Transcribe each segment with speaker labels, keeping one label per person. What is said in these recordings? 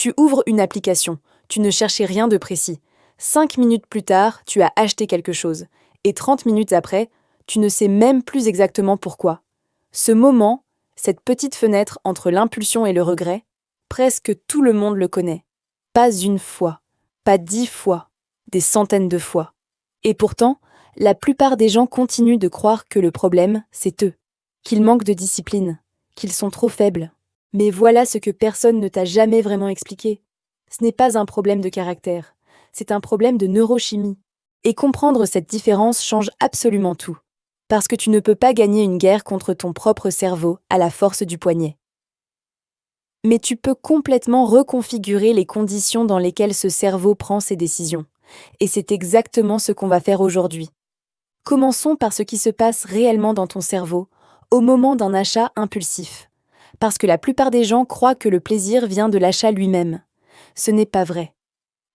Speaker 1: Tu ouvres une application, tu ne cherchais rien de précis. 5 minutes plus tard, tu as acheté quelque chose. Et 30 minutes après, tu ne sais même plus exactement pourquoi. Ce moment, cette petite fenêtre entre l'impulsion et le regret, presque tout le monde le connaît. Pas une fois, pas 10 fois, des centaines de fois. Et pourtant, la plupart des gens continuent de croire que le problème, c'est eux, qu'ils manquent de discipline, qu'ils sont trop faibles. Mais voilà ce que personne ne t'a jamais vraiment expliqué. Ce n'est pas un problème de caractère, c'est un problème de neurochimie. Et comprendre cette différence change absolument tout. Parce que tu ne peux pas gagner une guerre contre ton propre cerveau à la force du poignet. Mais tu peux complètement reconfigurer les conditions dans lesquelles ce cerveau prend ses décisions. Et c'est exactement ce qu'on va faire aujourd'hui. Commençons par ce qui se passe réellement dans ton cerveau, au moment d'un achat impulsif. Parce que la plupart des gens croient que le plaisir vient de l'achat lui-même. Ce n'est pas vrai.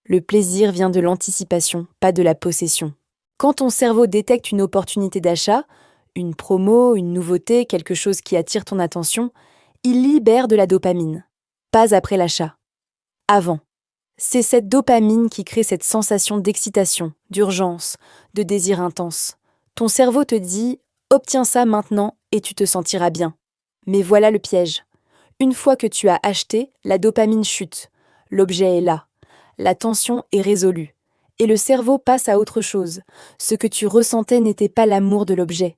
Speaker 1: Le plaisir vient de l'anticipation, pas de la possession. Quand ton cerveau détecte une opportunité d'achat, une promo, une nouveauté, quelque chose qui attire ton attention, il libère de la dopamine. Pas après l'achat. Avant. C'est cette dopamine qui crée cette sensation d'excitation, d'urgence, de désir intense. Ton cerveau te dit « obtiens ça maintenant et tu te sentiras bien ». Mais voilà le piège. Une fois que tu as acheté, la dopamine chute. L'objet est là. La tension est résolue. Et le cerveau passe à autre chose. Ce que tu ressentais n'était pas l'amour de l'objet.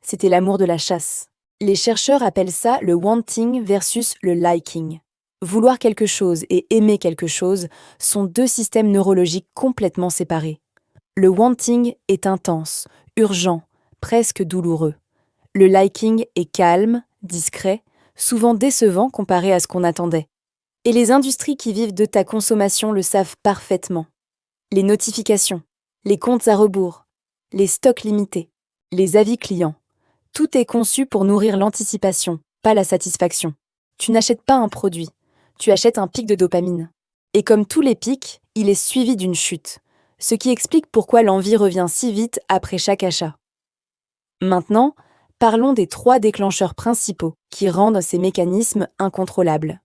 Speaker 1: C'était l'amour de la chasse. Les chercheurs appellent ça le wanting versus le liking. Vouloir quelque chose et aimer quelque chose sont deux systèmes neurologiques complètement séparés. Le wanting est intense, urgent, presque douloureux. Le liking est calme, discret, souvent décevant comparé à ce qu'on attendait. Et les industries qui vivent de ta consommation le savent parfaitement. Les notifications, les comptes à rebours, les stocks limités, les avis clients. Tout est conçu pour nourrir l'anticipation, pas la satisfaction. Tu n'achètes pas un produit, tu achètes un pic de dopamine. Et comme tous les pics, il est suivi d'une chute, ce qui explique pourquoi l'envie revient si vite après chaque achat. Maintenant, parlons des 3 déclencheurs principaux qui rendent ces mécanismes incontrôlables.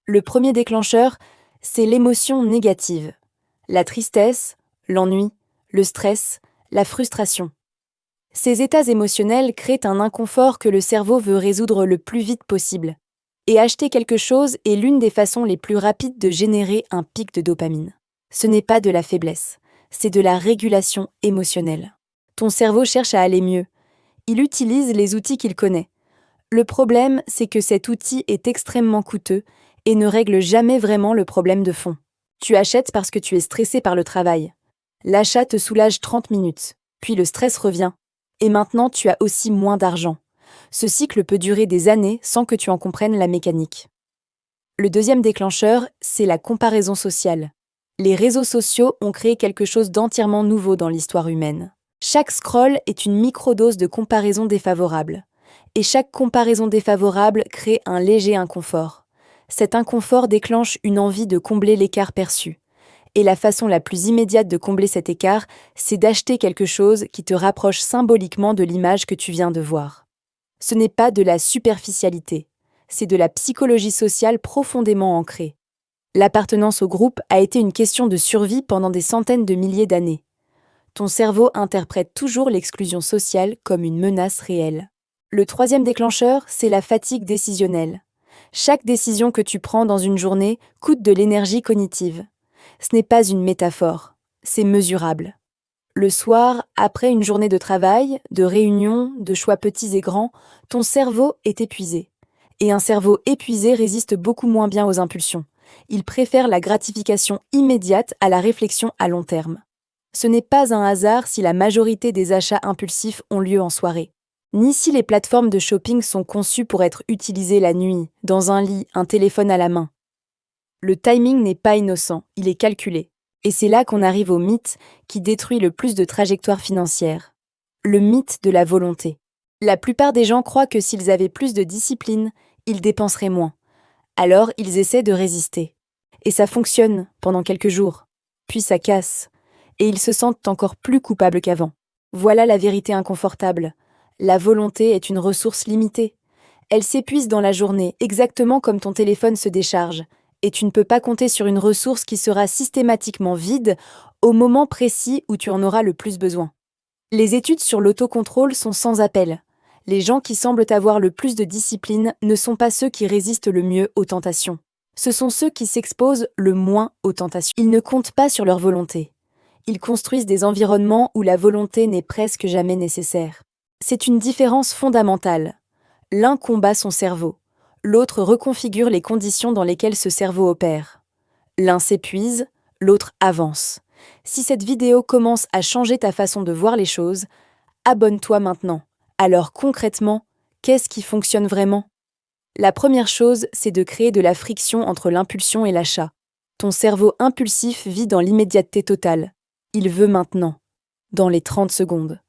Speaker 1: Le premier déclencheur, c'est l'émotion négative. La tristesse, l'ennui, le stress, la frustration. Ces états émotionnels créent un inconfort que le cerveau veut résoudre le plus vite possible. Et acheter quelque chose est l'une des façons les plus rapides de générer un pic de dopamine. Ce n'est pas de la faiblesse, c'est de la régulation émotionnelle. Ton cerveau cherche à aller mieux. Il utilise les outils qu'il connaît. Le problème, c'est que cet outil est extrêmement coûteux et ne règle jamais vraiment le problème de fond. Tu achètes parce que tu es stressé par le travail. L'achat te soulage 30 minutes, puis le stress revient. Et maintenant, tu as aussi moins d'argent. Ce cycle peut durer des années sans que tu en comprennes la mécanique. Le deuxième déclencheur, c'est la comparaison sociale. Les réseaux sociaux ont créé quelque chose d'entièrement nouveau dans l'histoire humaine. Chaque scroll est une microdose de comparaison défavorable. Et chaque comparaison défavorable crée un léger inconfort. Cet inconfort déclenche une envie de combler l'écart perçu. Et la façon la plus immédiate de combler cet écart, c'est d'acheter quelque chose qui te rapproche symboliquement de l'image que tu viens de voir. Ce n'est pas de la superficialité, c'est de la psychologie sociale profondément ancrée. L'appartenance au groupe a été une question de survie pendant des centaines de milliers d'années. Ton cerveau interprète toujours l'exclusion sociale comme une menace réelle. Le troisième déclencheur, c'est la fatigue décisionnelle. Chaque décision que tu prends dans une journée coûte de l'énergie cognitive. Ce n'est pas une métaphore, c'est mesurable. Le soir, après une journée de travail, de réunions, de choix petits et grands, ton cerveau est épuisé. Et un cerveau épuisé résiste beaucoup moins bien aux impulsions. Il préfère la gratification immédiate à la réflexion à long terme. Ce n'est pas un hasard si la majorité des achats impulsifs ont lieu en soirée. Ni si les plateformes de shopping sont conçues pour être utilisées la nuit, dans un lit, un téléphone à la main. Le timing n'est pas innocent, il est calculé. Et c'est là qu'on arrive au mythe qui détruit le plus de trajectoires financières. Le mythe de la volonté. La plupart des gens croient que s'ils avaient plus de discipline, ils dépenseraient moins. Alors ils essaient de résister. Et ça fonctionne pendant quelques jours. Puis ça casse. Et ils se sentent encore plus coupables qu'avant. Voilà la vérité inconfortable. La volonté est une ressource limitée. Elle s'épuise dans la journée, exactement comme ton téléphone se décharge. Et tu ne peux pas compter sur une ressource qui sera systématiquement vide au moment précis où tu en auras le plus besoin. Les études sur l'autocontrôle sont sans appel. Les gens qui semblent avoir le plus de discipline ne sont pas ceux qui résistent le mieux aux tentations. Ce sont ceux qui s'exposent le moins aux tentations. Ils ne comptent pas sur leur volonté. Ils construisent des environnements où la volonté n'est presque jamais nécessaire. C'est une différence fondamentale. L'un combat son cerveau, l'autre reconfigure les conditions dans lesquelles ce cerveau opère. L'un s'épuise, l'autre avance. Si cette vidéo commence à changer ta façon de voir les choses, abonne-toi maintenant. Alors concrètement, qu'est-ce qui fonctionne vraiment? La première chose, c'est de créer de la friction entre l'impulsion et l'achat. Ton cerveau impulsif vit dans l'immédiateté totale. Il veut maintenant, dans les 30 secondes.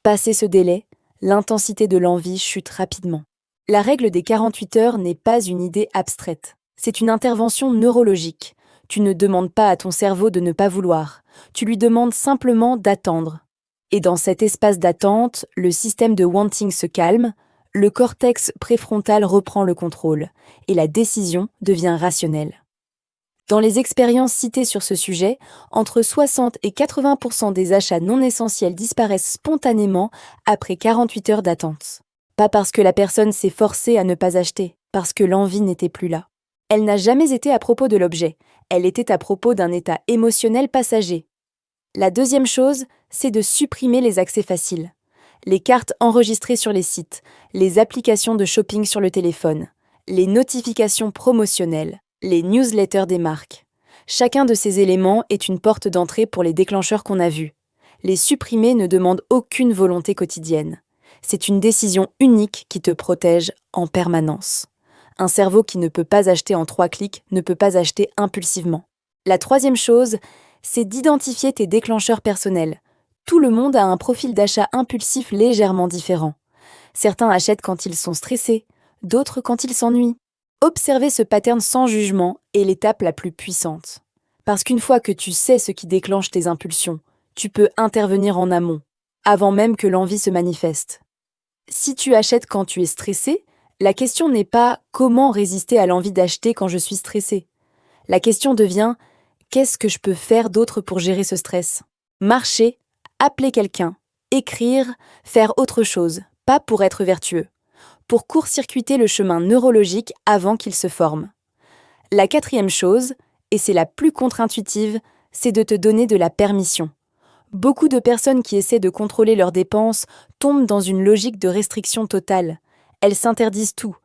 Speaker 1: Passé ce délai, l'intensité de l'envie chute rapidement. La règle des 48 heures n'est pas une idée abstraite. C'est une intervention neurologique. Tu ne demandes pas à ton cerveau de ne pas vouloir. Tu lui demandes simplement d'attendre. Et dans cet espace d'attente, le système de wanting se calme, le cortex préfrontal reprend le contrôle, et la décision devient rationnelle. Dans les expériences citées sur ce sujet, entre 60 et 80% des achats non essentiels disparaissent spontanément après 48 heures d'attente. Pas parce que la personne s'est forcée à ne pas acheter, parce que l'envie n'était plus là. Elle n'a jamais été à propos de l'objet, elle était à propos d'un état émotionnel passager. La deuxième chose, c'est de supprimer les accès faciles. Les cartes enregistrées sur les sites, les applications de shopping sur le téléphone, les notifications promotionnelles, les newsletters des marques. Chacun de ces éléments est une porte d'entrée pour les déclencheurs qu'on a vus. Les supprimer ne demande aucune volonté quotidienne. C'est une décision unique qui te protège en permanence. Un cerveau qui ne peut pas acheter en 3 clics ne peut pas acheter impulsivement. La troisième chose, c'est d'identifier tes déclencheurs personnels. Tout le monde a un profil d'achat impulsif légèrement différent. Certains achètent quand ils sont stressés, d'autres quand ils s'ennuient. Observer ce pattern sans jugement est l'étape la plus puissante. Parce qu'une fois que tu sais ce qui déclenche tes impulsions, tu peux intervenir en amont, avant même que l'envie se manifeste. Si tu achètes quand tu es stressé, la question n'est pas comment résister à l'envie d'acheter quand je suis stressé. La question devient qu'est-ce que je peux faire d'autre pour gérer ce stress? Marcher, appeler quelqu'un, écrire, faire autre chose, pas pour être vertueux, pour court-circuiter le chemin neurologique avant qu'il se forme. La quatrième chose, et c'est la plus contre-intuitive, c'est de te donner de la permission. Beaucoup de personnes qui essaient de contrôler leurs dépenses tombent dans une logique de restriction totale. Elles s'interdisent tout.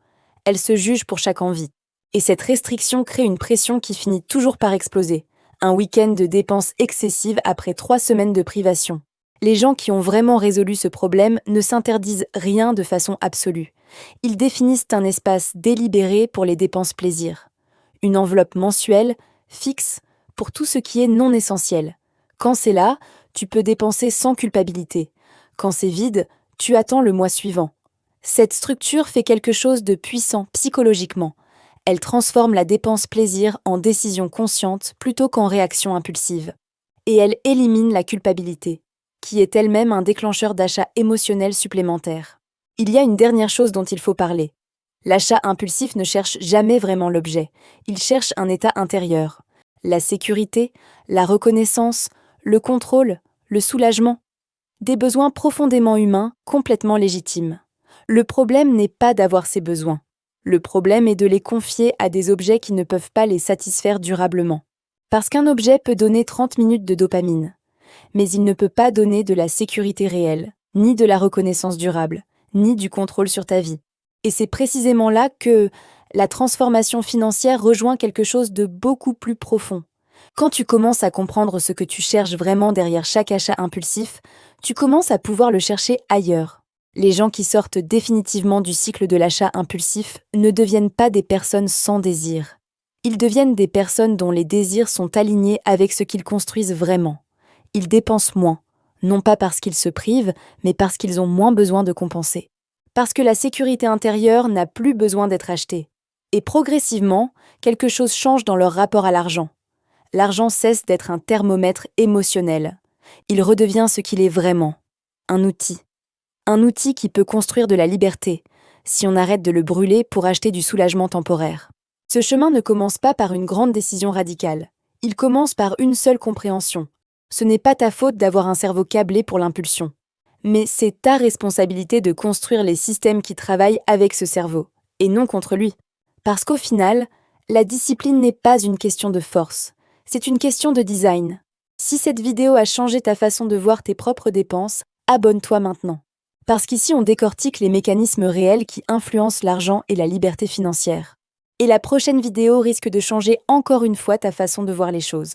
Speaker 1: Elles se jugent pour chaque envie. Et cette restriction crée une pression qui finit toujours par exploser. Un week-end de dépenses excessives après 3 semaines de privation. Les gens qui ont vraiment résolu ce problème ne s'interdisent rien de façon absolue. Ils définissent un espace délibéré pour les dépenses plaisir. Une enveloppe mensuelle, fixe, pour tout ce qui est non essentiel. Quand c'est là, tu peux dépenser sans culpabilité. Quand c'est vide, tu attends le mois suivant. Cette structure fait quelque chose de puissant psychologiquement. Elle transforme la dépense plaisir en décision consciente plutôt qu'en réaction impulsive. Et elle élimine la culpabilité, qui est elle-même un déclencheur d'achat émotionnel supplémentaire. Il y a une dernière chose dont il faut parler. L'achat impulsif ne cherche jamais vraiment l'objet. Il cherche un état intérieur. La sécurité, la reconnaissance, le contrôle, le soulagement. Des besoins profondément humains, complètement légitimes. Le problème n'est pas d'avoir ces besoins. Le problème est de les confier à des objets qui ne peuvent pas les satisfaire durablement. Parce qu'un objet peut donner 30 minutes de dopamine, mais il ne peut pas donner de la sécurité réelle, ni de la reconnaissance durable, ni du contrôle sur ta vie. Et c'est précisément là que la transformation financière rejoint quelque chose de beaucoup plus profond. Quand tu commences à comprendre ce que tu cherches vraiment derrière chaque achat impulsif, tu commences à pouvoir le chercher ailleurs. Les gens qui sortent définitivement du cycle de l'achat impulsif ne deviennent pas des personnes sans désir. Ils deviennent des personnes dont les désirs sont alignés avec ce qu'ils construisent vraiment. Ils dépensent moins, non pas parce qu'ils se privent, mais parce qu'ils ont moins besoin de compenser. Parce que la sécurité intérieure n'a plus besoin d'être achetée. Et progressivement, quelque chose change dans leur rapport à l'argent. L'argent cesse d'être un thermomètre émotionnel. Il redevient ce qu'il est vraiment, un outil. Un outil qui peut construire de la liberté, si on arrête de le brûler pour acheter du soulagement temporaire. Ce chemin ne commence pas par une grande décision radicale. Il commence par une seule compréhension. Ce n'est pas ta faute d'avoir un cerveau câblé pour l'impulsion. Mais c'est ta responsabilité de construire les systèmes qui travaillent avec ce cerveau, et non contre lui. Parce qu'au final, la discipline n'est pas une question de force, c'est une question de design. Si cette vidéo a changé ta façon de voir tes propres dépenses, abonne-toi maintenant. Parce qu'ici on décortique les mécanismes réels qui influencent l'argent et la liberté financière. Et la prochaine vidéo risque de changer encore une fois ta façon de voir les choses.